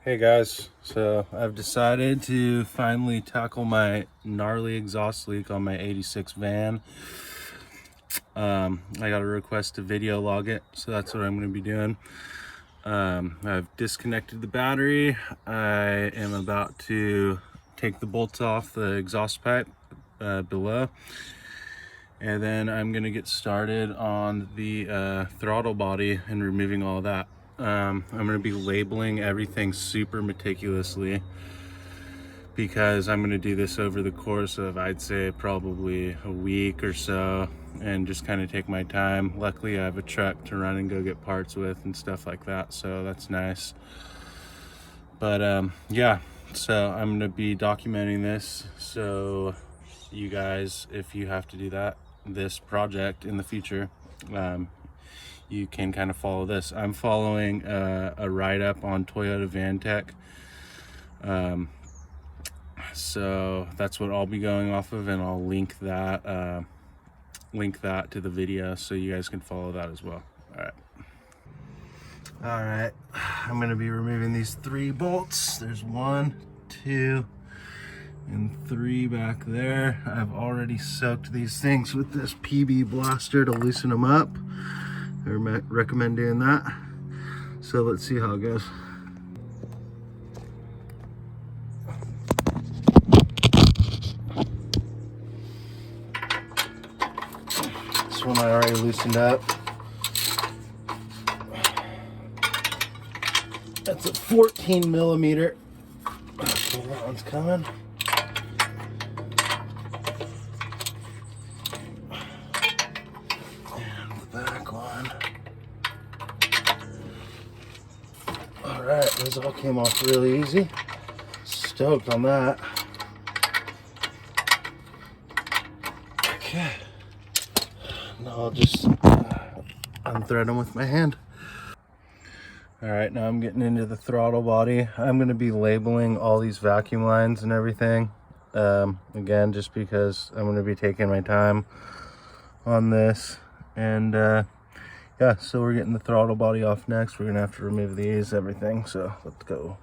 Hey guys, so I've decided to finally tackle my gnarly exhaust leak on my 86 van. I got a request to video log it, so that's what I'm going to be doing. I've disconnected the battery. I am about to take the bolts off the exhaust pipe below, and then I'm going to get started on the throttle body and removing all that. I'm going to be labeling everything super meticulously because I'm going to do this over the course of, I'd say, probably a week or so, and just kind of take my time. Luckily, I have a truck to run and go get parts with and stuff like that, so that's nice. But yeah, so I'm going to be documenting this, so you guys, if you have to do this project in the future, you can kind of follow this. I'm following a write-up on Toyota Van Tech. So that's what I'll be going off of, and I'll link that to the video so you guys can follow that as well. All right, I'm going to be removing these 3 bolts. There's 1, 2, and 3 back there. I've already soaked these things with this PB blaster to loosen them up. I recommend doing that. So let's see how it goes. This one I already loosened up. That's a 14 millimeter. Okay, that one's coming. And the back one. All right, those all came off really easy. Stoked on that. Okay. Now I'll just unthread them with my hand. All right, now I'm getting into the throttle body. I'm going to be labeling all these vacuum lines and everything. Again, just because I'm going to be taking my time on this. And yeah, so we're getting the throttle body off next. We're going to have to remove these, everything. So let's go.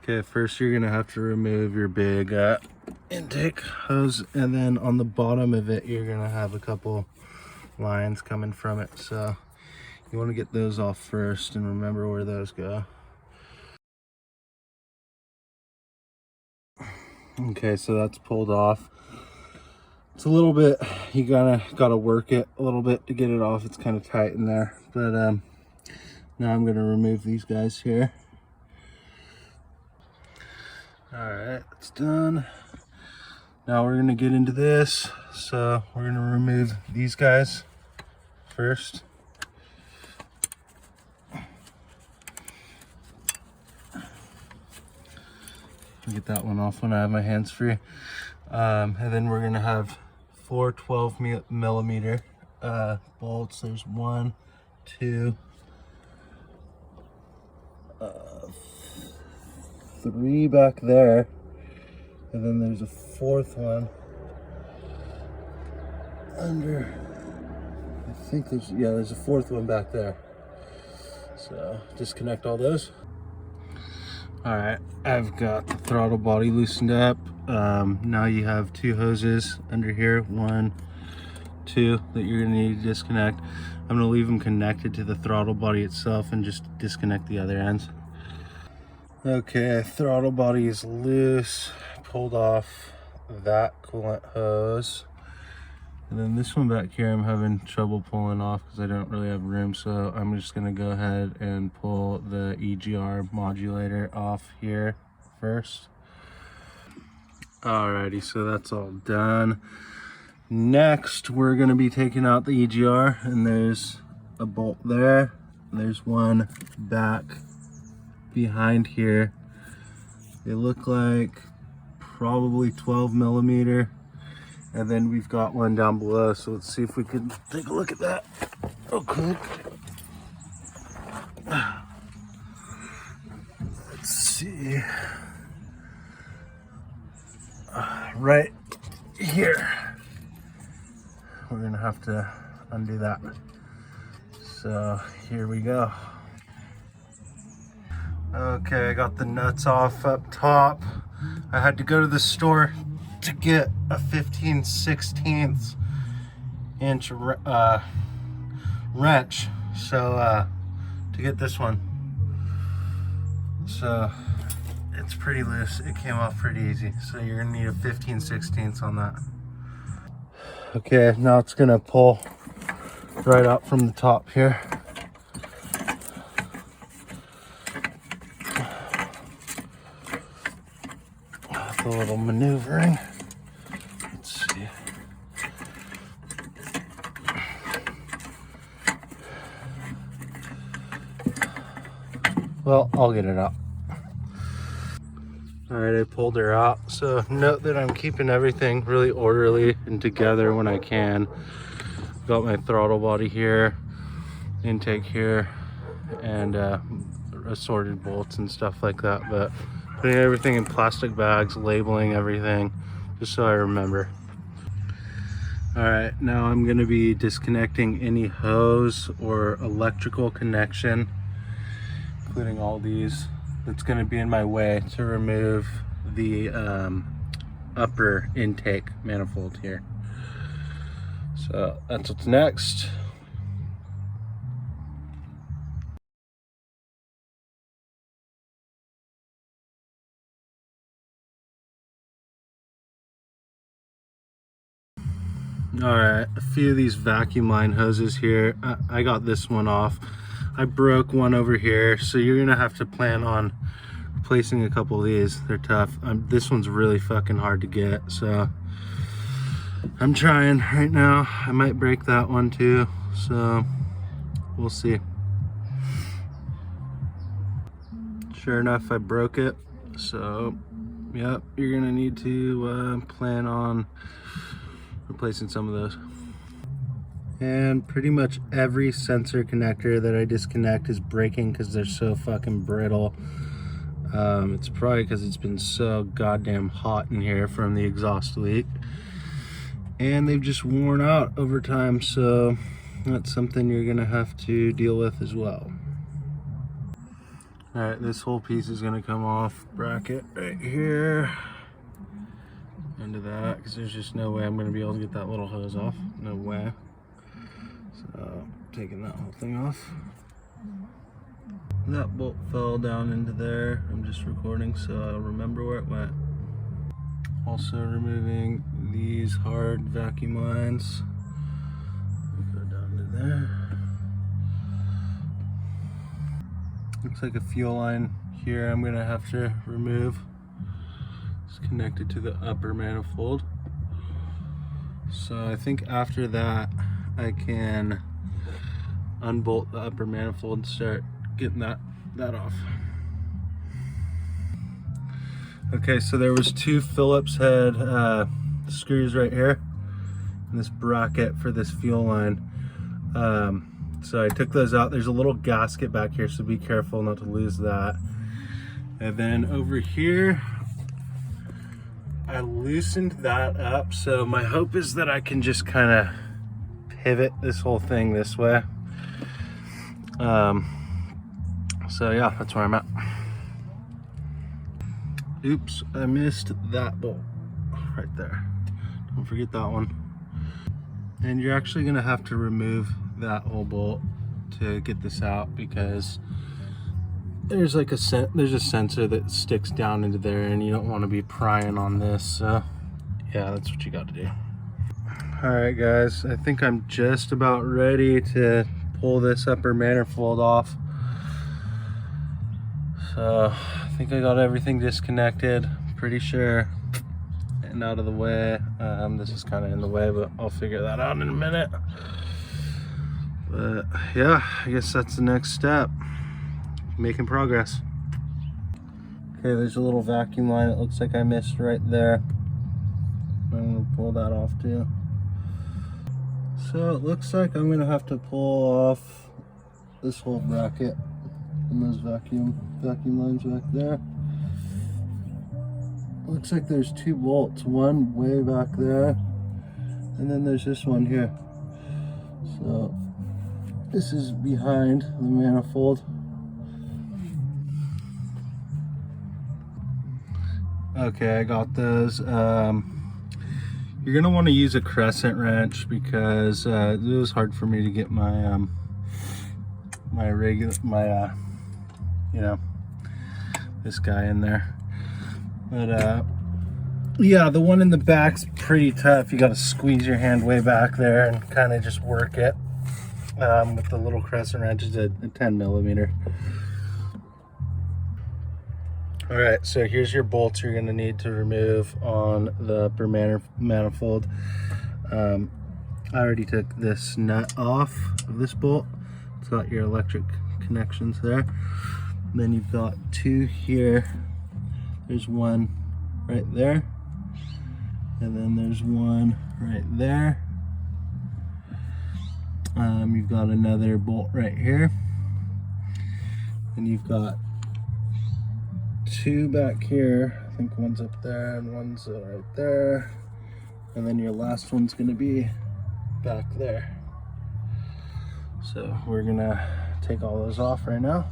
Okay, first you're going to have to remove your big intake hose. And then on the bottom of it, you're going to have a couple lines coming from it. So you want to get those off first and remember where those go. Okay, so that's pulled off. It's a little bit, you gotta work it a little bit to get it off. It's kind of tight in there. But now I'm gonna remove these guys here. All right, it's done. Now we're gonna get into this. So we're gonna remove these guys first. Get that one off when I have my hands free. And then we're gonna have 4 12 millimeter bolts. There's 1, 2, 3 back there, and then there's a 4th one under. I think there's a 4th one back there. So disconnect all those. All right, I've got the throttle body loosened up. Now you have 2 hoses under here, 1, 2, that you're gonna need to disconnect. I'm gonna leave them connected to the throttle body itself and just disconnect the other ends. Okay, throttle body is loose. Pulled off that coolant hose. And then this one back here I'm having trouble pulling off because I don't really have room, so I'm just gonna go ahead and pull the EGR modulator off here first. Alrighty, so that's all done. Next, we're gonna be taking out the EGR, and there's a bolt there. There's one back behind here. They look like probably 12 millimeter. And then we've got one down below, so let's see if we can take a look at that real quick. Let's see. Right here. We're gonna have to undo that. So here we go. Okay, I got the nuts off up top. I had to go to the store to get a 15/16 inch wrench, so to get this one. So it's pretty loose. It came off pretty easy. So you're gonna need a 15/16 on that. Okay, now it's gonna pull right out from the top here. A little maneuvering. Let's see. Well, I'll get it out. All right, I pulled her out. So note that I'm keeping everything really orderly and together when I can. Got my throttle body here, intake here, and assorted bolts and stuff like that. But putting everything in plastic bags, labeling everything, just so I remember. All right, now I'm gonna be disconnecting any hose or electrical connection, including all these, that's gonna be in my way to remove the upper intake manifold here. So that's what's next. All right, a few of these vacuum line hoses here. I got this one off. I broke one over here, so you're gonna have to plan on replacing a couple of these. They're tough. This one's really fucking hard to get, so I'm trying right now. I might break that one too, so we'll see. Sure enough, I broke it. So, yep, you're gonna need to plan on replacing some of those. And pretty much every sensor connector that I disconnect is breaking because they're so fucking brittle. It's probably because it's been so goddamn hot in here from the exhaust leak, and they've just worn out over time, so that's something you're gonna have to deal with as well. All right, this whole piece is gonna come off bracket right here into that, because there's just no way I'm gonna be able to get that little hose off. No way. So taking that whole thing off. That bolt fell down into there. I'm just recording so I'll remember where it went. Also removing these hard vacuum lines. Go down to there. Looks like a fuel line here I'm gonna have to remove. It's connected to the upper manifold. So I think after that I can unbolt the upper manifold and start getting that off. Okay, so there was two Phillips head screws right here in this bracket for this fuel line. So I took those out. There's a little gasket back here, so be careful not to lose that. And then over here, I loosened that up. So my hope is that I can just kind of pivot this whole thing this way. So yeah, that's where I'm at. Oops, I missed that bolt right there. Don't forget that one. And you're actually gonna have to remove that whole bolt to get this out, because there's like a sensor that sticks down into there, and you don't want to be prying on this. So yeah, that's what you got to do. All right, guys, I think I'm just about ready to pull this upper manifold off. So I think I got everything disconnected, pretty sure, and out of the way. This is kind of in the way, but I'll figure that out in a minute. But yeah, I guess that's the next step. Making progress. Okay, there's a little vacuum line. It looks like I missed right there. I'm gonna pull that off too. So it looks like I'm gonna have to pull off this whole bracket and those vacuum lines back there. Looks like there's two bolts, one way back there, and then there's this one here. So this is behind the manifold. Okay, I got those. You're gonna want to use a crescent wrench because it was hard for me to get my you know, this guy in there. But yeah, the one in the back's pretty tough. You got to squeeze your hand way back there and kind of just work it. With the little crescent wrench, is a 10 millimeter. All right, so here's your bolts you're gonna need to remove on the upper manifold. I already took this nut off of this bolt. It's got your electric connections there. And then you've got two here. There's one right there. And then there's one right there. You've got another bolt right here. And you've got two back here. I think one's up there and one's right there. And then your last one's gonna be back there. So we're gonna take all those off right now.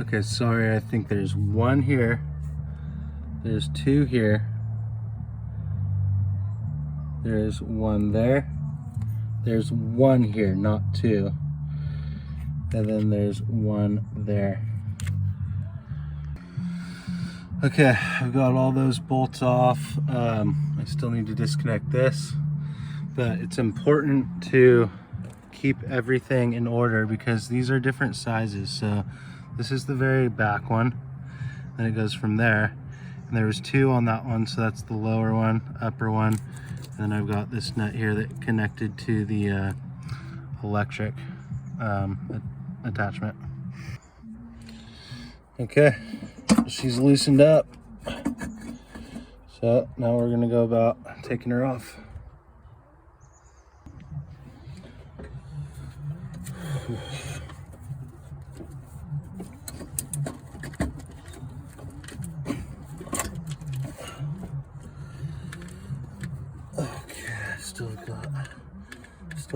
Okay, sorry, I think there's one here. There's two here. There's one there. There's one here, not two. And then there's one there. Okay, I've got all those bolts off. I still need to disconnect this, but it's important to keep everything in order because these are different sizes. So this is the very back one, then it goes from there. And there was two on that one, so that's the lower one, upper one. And then I've got this nut here that connected to the electric attachment. Okay, she's loosened up. So now we're gonna go about taking her off. Okay, still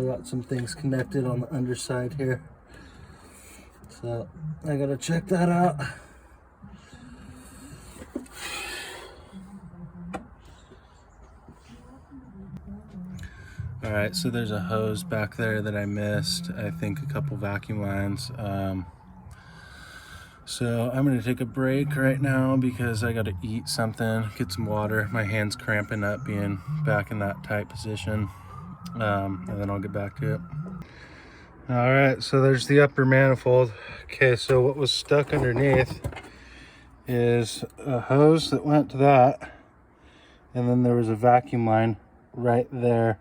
got some things connected on the underside here. So I gotta check that out. All right, so there's a hose back there that I missed. I think a couple vacuum lines. So I'm gonna take a break right now because I gotta eat something, get some water. My hand's cramping up being back in that tight position. And then I'll get back to it. All right, so there's the upper manifold. Okay, so what was stuck underneath is a hose that went to that, and then there was a vacuum line right there.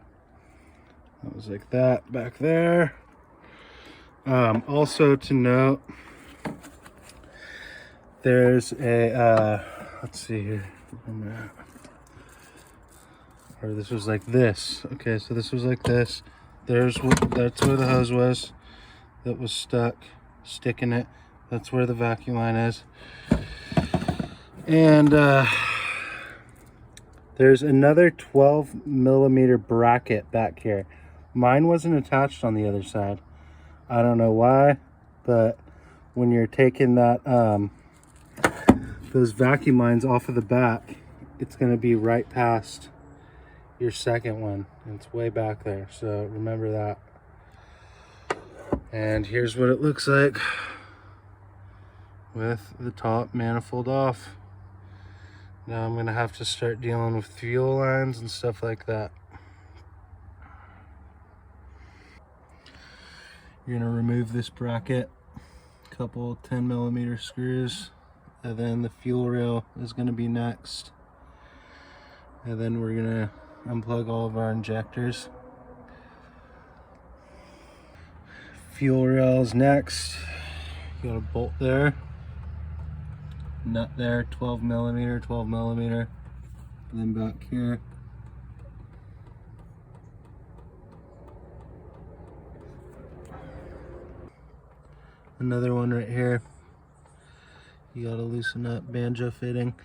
It was like that back there. Also to note, there's a, let's see here, or this was like this. Okay, so this was like this. That's where the hose was that was sticking it. That's where the vacuum line is. And there's another 12 millimeter bracket back here. Mine wasn't attached on the other side. I don't know why, but when you're taking that those vacuum lines off of the back, it's gonna be right past your second one. It's way back there, so remember that. And here's what it looks like with the top manifold off. Now I'm gonna have to start dealing with fuel lines and stuff like that. You're gonna remove this bracket, a couple 10 millimeter screws, and then the fuel rail is gonna be next. And then we're gonna unplug all of our injectors. Fuel rail is next. You got a bolt there, nut there, 12 millimeter, and then back here. Another one right here. You gotta loosen up, banjo fitting.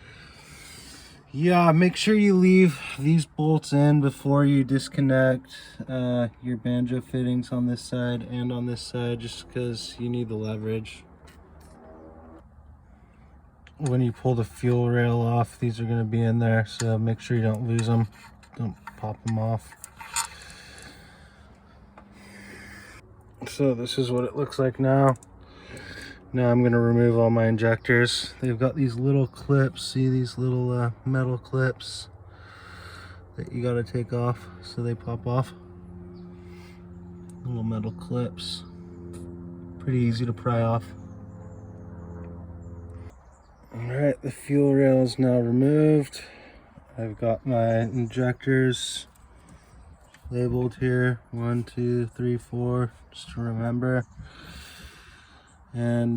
Yeah, make sure you leave these bolts in before you disconnect your banjo fittings on this side and on this side, just because you need the leverage. when you pull the fuel rail off, these are going to be in there, so make sure you don't lose them. Don't pop them off. So this is what it looks like now. Now I'm going to remove all my injectors. They've got these little clips. See these little metal clips that you got to take off so they pop off. Little metal clips. Pretty easy to pry off. Alright, the fuel rail is now removed. I've got my injectors labeled here. 1, 2, 3, 4, just to remember. And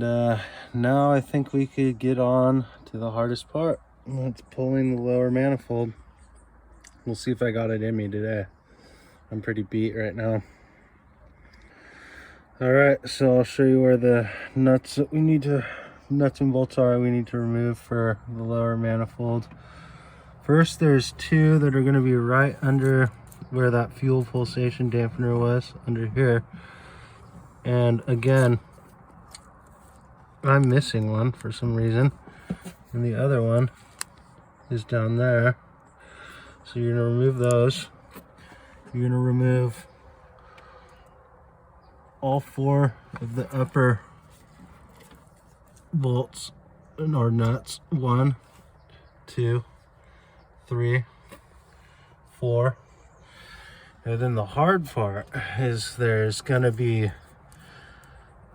now I think we could get on to the hardest part. That's pulling the lower manifold. We'll see if I got it in me today. I'm pretty beat right now. Alright, so I'll show you where the nuts that nuts and bolts are we need to remove for the lower manifold. First, there's two that are going to be right under where that fuel pulsation dampener was, under here. And again, I'm missing one for some reason, and the other one is down there. So you're going to remove those. You're going to remove all 4 of the upper bolts or nuts. 1, 2, 3, 4. And then the hard part is there's gonna be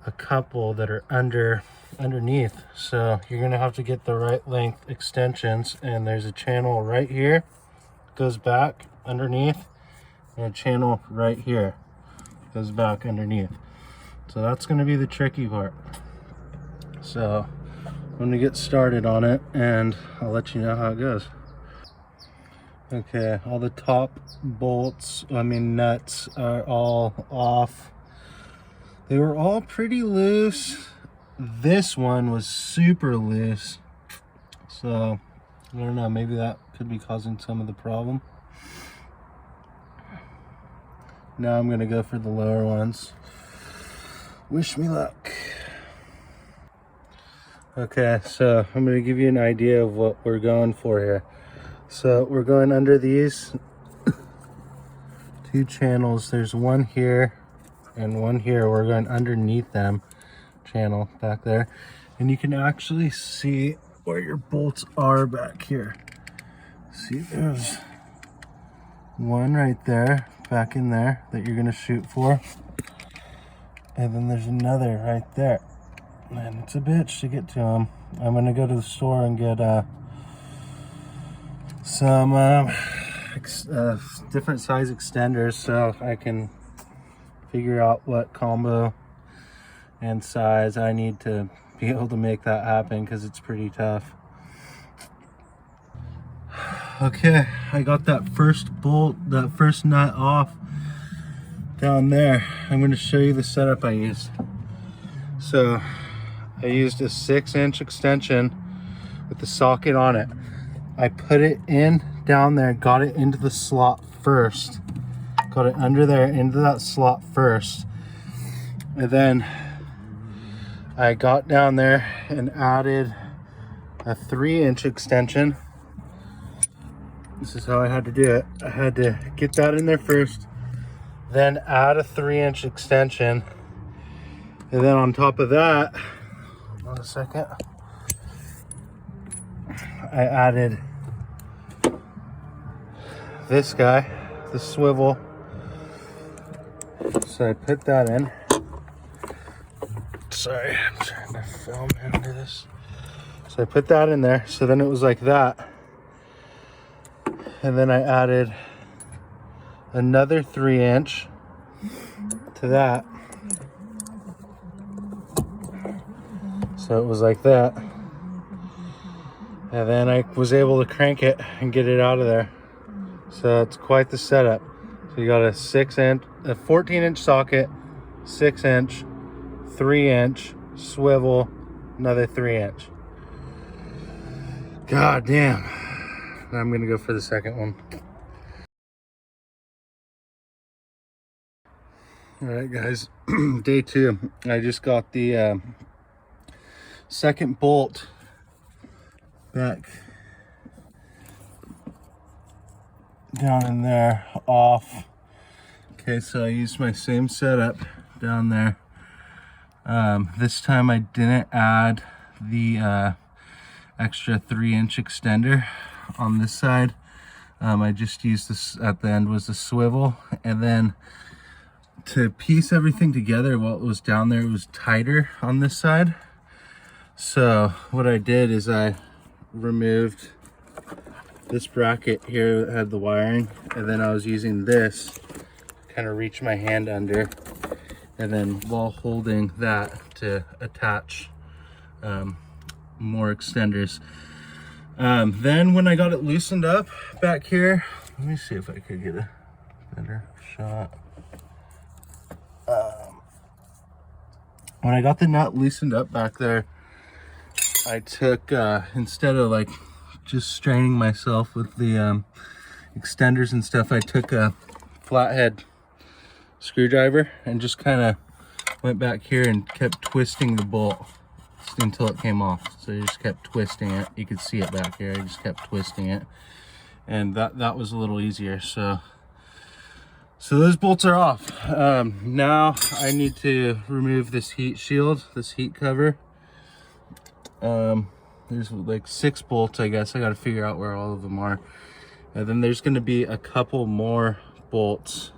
a couple that are underneath. So you're gonna have to get the right length extensions, and there's a channel right here, goes back underneath, and a channel right here goes back underneath. So that's gonna be the tricky part. So I'm gonna get started on it and I'll let you know how it goes. Okay, all the top bolts, nuts are all off. They were all pretty loose. This one was super loose. So I don't know, maybe that could be causing some of the problem. Now I'm gonna go for the lower ones. Wish me luck. Okay, so I'm going to give you an idea of what we're going for here. So we're going under these 2 channels. There's one here and one here. We're going underneath them, channel back there. And you can actually see where your bolts are back here. See, there's one right there, back in there, that you're going to shoot for. And then there's another right there. Man, it's a bitch to get to them. I'm gonna go to the store and get some different size extenders so I can figure out what combo and size I need to be able to make that happen, because it's pretty tough. Okay, I got that first bolt, that first nut off down there. I'm going to show you the setup I used. So I used a 6-inch extension with the socket on it. I put it in down there, got it into the slot first. Got it under there, into that slot first. And then I got down there and added a 3-inch extension. This is how I had to do it. I had to get that in there first, then add a 3-inch extension. And then on top of that, hold on a second, I added this guy, the swivel. So I put that in. Sorry, I'm trying to film into this. So I put that in there. So then it was like that. And then I added another 3-inch to that. So it was like that. And then I was able to crank it and get it out of there. So it's quite the setup. So you got a 6-inch, a 14-inch socket, 6-inch, 3-inch, swivel, another 3-inch. God damn. Now I'm gonna go for the second one. All right, guys, day 2. I just got the second bolt back down in there off. Okay, so I used my same setup down there. This time I didn't add the extra 3-inch extender on this side. I just used this at the end was the swivel, and then to piece everything together, what was down there was tighter on this side. So what I did is I removed this bracket here that had the wiring, and then I was using this to kind of reach my hand under, and then while holding that to attach more extenders. Then when I got it loosened up back here, let me see if I could get a better shot. When I got the nut loosened up back there, I took, instead of like just straining myself with the extenders and stuff, I took a flathead screwdriver and just kind of went back here and kept twisting the bolt until it came off. So you just kept twisting it. You could see it back here. I just kept twisting it, and that was a little easier. So those bolts are off. Now I need to remove this heat shield, this heat cover. There's like 6 bolts, I guess. I got to figure out where all of them are. And then there's going to be a couple more bolts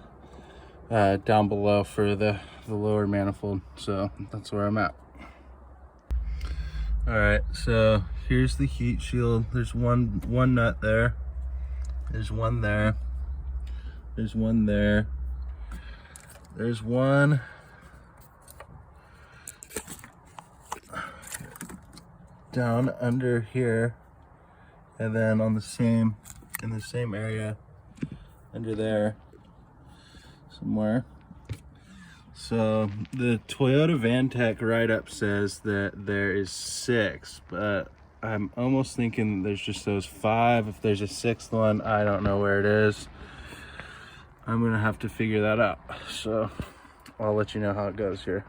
down below for the lower manifold. So that's where I'm at. All right, so here's the heat shield. There's one nut there. There's one there. There's one there. There's one down under here, and then on the same, in the same area under there somewhere. So the Toyota VanTech write-up says that there is 6, but I'm almost thinking there's just those 5. If there's a 6th one, I don't know where it is. I'm gonna have to figure that out. So I'll let you know how it goes here.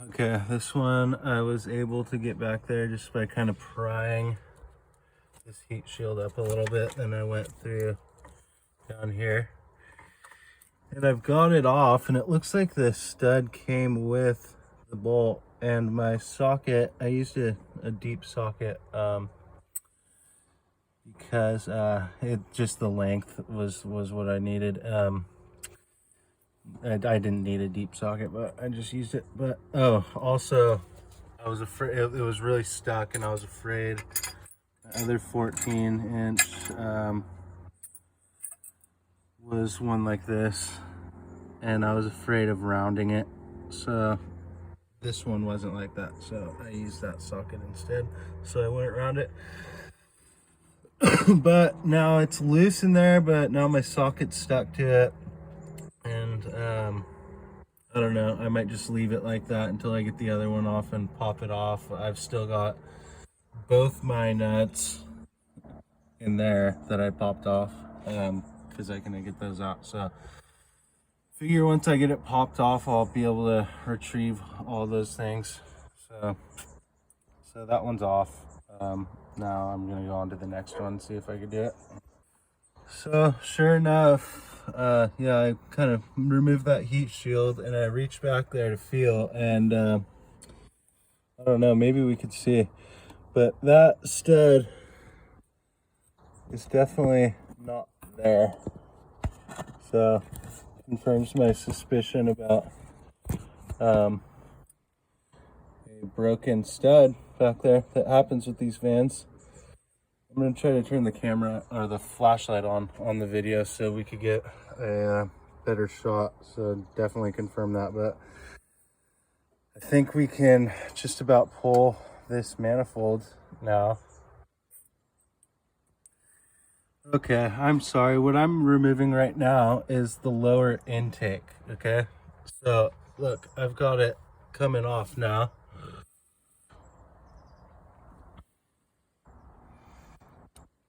Okay, this one I was able to get back there just by kind of prying this heat shield up a little bit. Then I went through down here, and I've got it off, and it looks like the stud came with the bolt. And my socket, I used a deep socket because it just, the length was what I needed. I didn't need a deep socket, but I just used it. But oh, also I was afraid it was really stuck, and I was afraid the other 14-inch was one like this, and I was afraid of rounding it. So this one wasn't like that, so I used that socket instead, so I went around it. But now it's loose in there, but now my socket's stuck to it, and I don't know, I might just leave it like that until I get the other one off and pop it off. I've still got both my nuts in there that I popped off, because I can get those out. So figure once I get it popped off, I'll be able to retrieve all those things. So that one's off. Now I'm gonna go on to the next one, see if I can do it. So sure enough, yeah, I kind of removed that heat shield, and I reached back there to feel, and I don't know, maybe we could see, but that stud is definitely not there. So confirms my suspicion about a broken stud back there that happens with these vans. I'm going to try to turn the camera or the flashlight on the video so we could get a better shot. So definitely confirm that, but I think we can just about pull this manifold now. Okay, I'm sorry. What I'm removing right now is the lower intake, okay? So look, I've got it coming off now.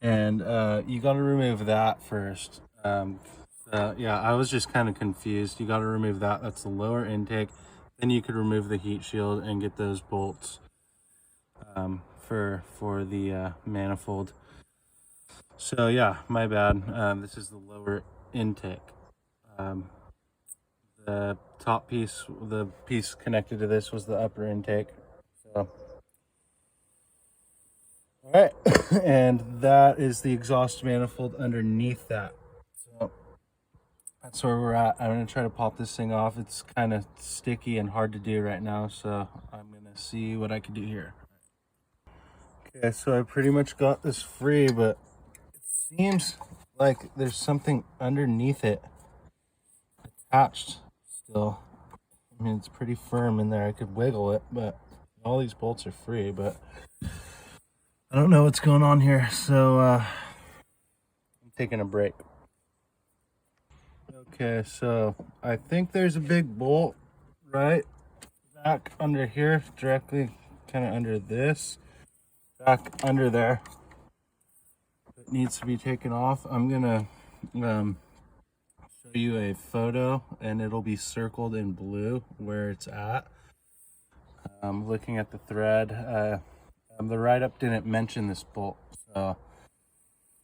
And you got to remove that first. Yeah, I was just kind of confused. You got to remove that. That's the lower intake. Then you could remove the heat shield and get those bolts for the manifold. So yeah, my bad. This is the lower intake. The top piece, the piece connected to this, was the upper intake. So, all right, and that is the exhaust manifold underneath that. So that's where we're at. I'm gonna try to pop this thing off. It's kind of sticky and hard to do right now, so I'm gonna see what I can do here. Okay, so I pretty much got this free, but it seems like there's something underneath it attached still. I mean, it's pretty firm in there. I could wiggle it, but all these bolts are free, but I don't know what's going on here, so I'm taking a break. Okay, so I think there's a big bolt right back under here, directly kind of under this, back under there. It needs to be taken off. I'm gonna show you a photo, and it'll be circled in blue where it's at. I'm looking at the thread. The write-up didn't mention this bolt, so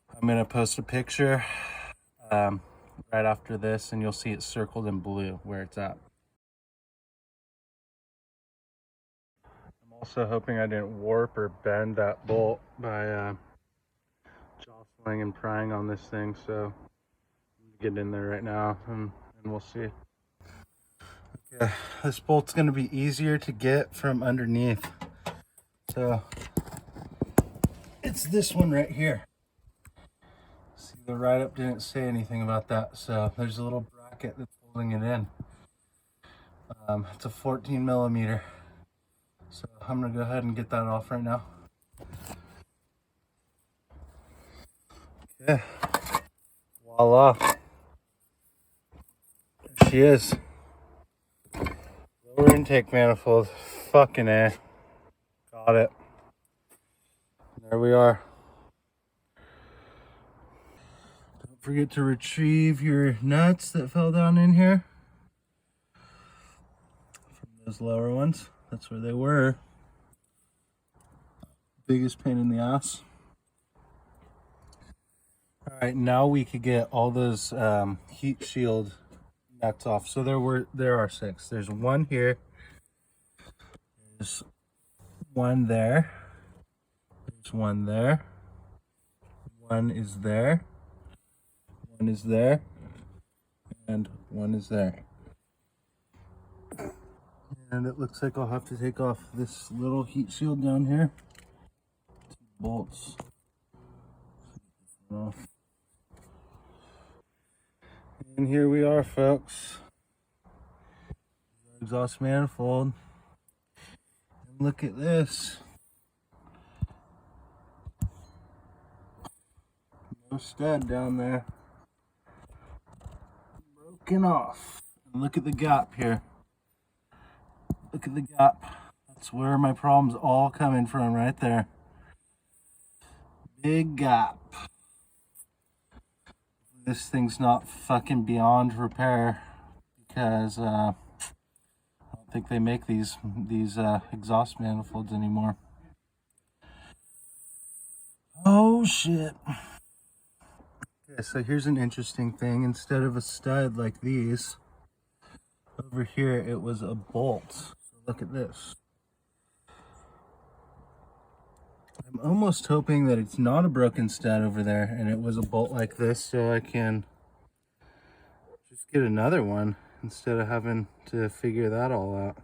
I'm gonna post a picture right after this, and you'll see it circled in blue where it's at. I'm also hoping I didn't warp or bend that bolt by jostling and prying on this thing, so I'm gonna get in there right now and we'll see. Okay, this bolt's gonna be easier to get from underneath, so it's this one right here. See, the write-up didn't say anything about that, so there's a little bracket that's holding it in. It's a 14 millimeter, so I'm gonna go ahead and get that off right now. Okay, voila, there she is. Lower intake manifold. Fucking A. Got it. There we are. Don't forget to retrieve your nuts that fell down in here from those lower ones. That's where they were. Biggest pain in the ass. All right, now we could get all those heat shield nuts off. So there are 6. There's one here. There's one there. There's one there. One is there. One is there. And one is there. And it looks like I'll have to take off this little heat shield down here. 2 bolts. Off. And here we are, folks. Exhaust manifold. And look at this. No stud down there. Broken off. And look at the gap here. Look at the gap. That's where my problem's all coming from, right there. Big gap. This thing's not fucking beyond repair, because I don't think they make these exhaust manifolds anymore. Oh shit. Okay, so here's an interesting thing. Instead of a stud like these, over here it was a bolt. So look at this. I'm almost hoping that it's not a broken stud over there and it was a bolt like this, so I can just get another one instead of having to figure that all out.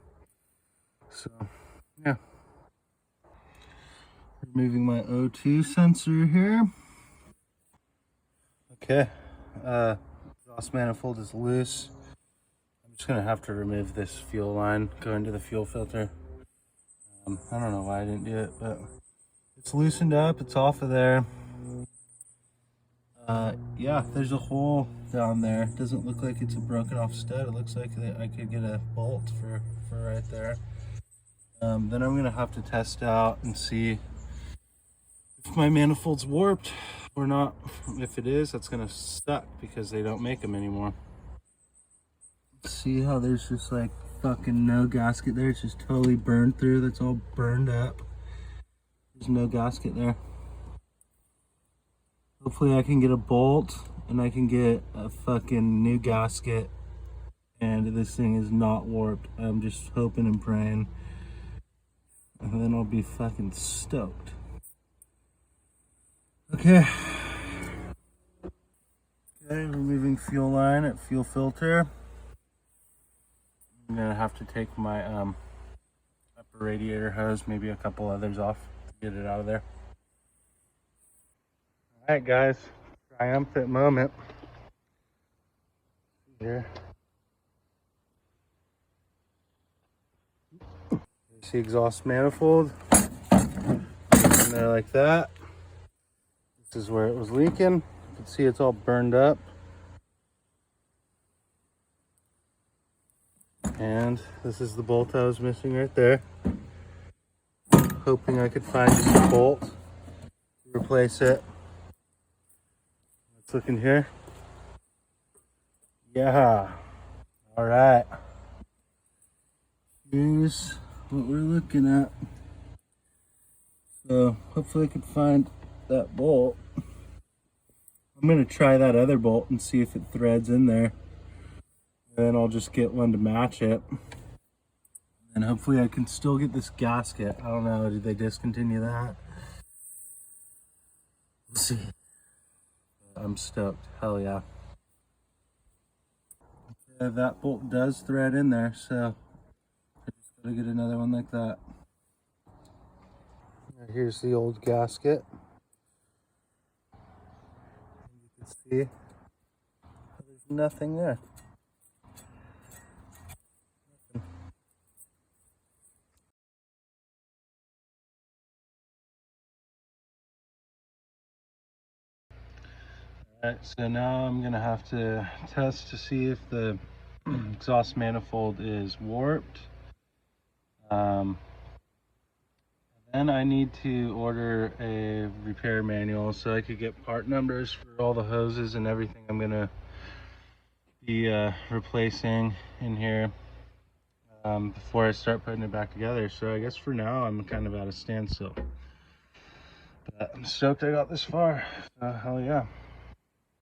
So yeah, removing my O2 sensor here. Okay, exhaust manifold is loose. I'm just gonna have to remove this fuel line, go into the fuel filter. I don't know why I didn't do it, but it's loosened up, it's off of there. Yeah, there's a hole down there. It doesn't look like it's a broken off stud. It looks like I could get a bolt for right there. Then I'm gonna have to test out and see if my manifold's warped or not. If it is, that's gonna suck because they don't make them anymore. See how there's just like fucking no gasket there? It's just totally burned through. That's all burned up. There's no gasket there. Hopefully I can get a bolt and I can get a fucking new gasket and this thing is not warped. I'm just hoping and praying. And then I'll be fucking stoked. Okay. Okay, removing fuel line at fuel filter. I'm gonna have to take my upper radiator hose, maybe a couple others off to get it out of there. Alright guys, triumphant moment. Here. There's the exhaust manifold. In there like that. This is where it was leaking. You can see it's all burned up. And this is the bolt I was missing right there. Hoping I could find a bolt to replace it. Let's look in here. Yeah. All right. Here's what we're looking at. So hopefully I could find that bolt. I'm gonna try that other bolt and see if it threads in there. And then I'll just get one to match it. And hopefully I can still get this gasket. I don't know, did they discontinue that? We'll see. I'm stoked, hell yeah. Okay, that bolt does thread in there, so I just gotta get another one like that. Here's the old gasket. You can see there's nothing there. Alright, so now I'm gonna have to test to see if the exhaust manifold is warped. Then I need to order a repair manual so I could get part numbers for all the hoses and everything I'm gonna be replacing in here before I start putting it back together. So I guess for now I'm kind of at a standstill. But I'm stoked I got this far. So hell yeah.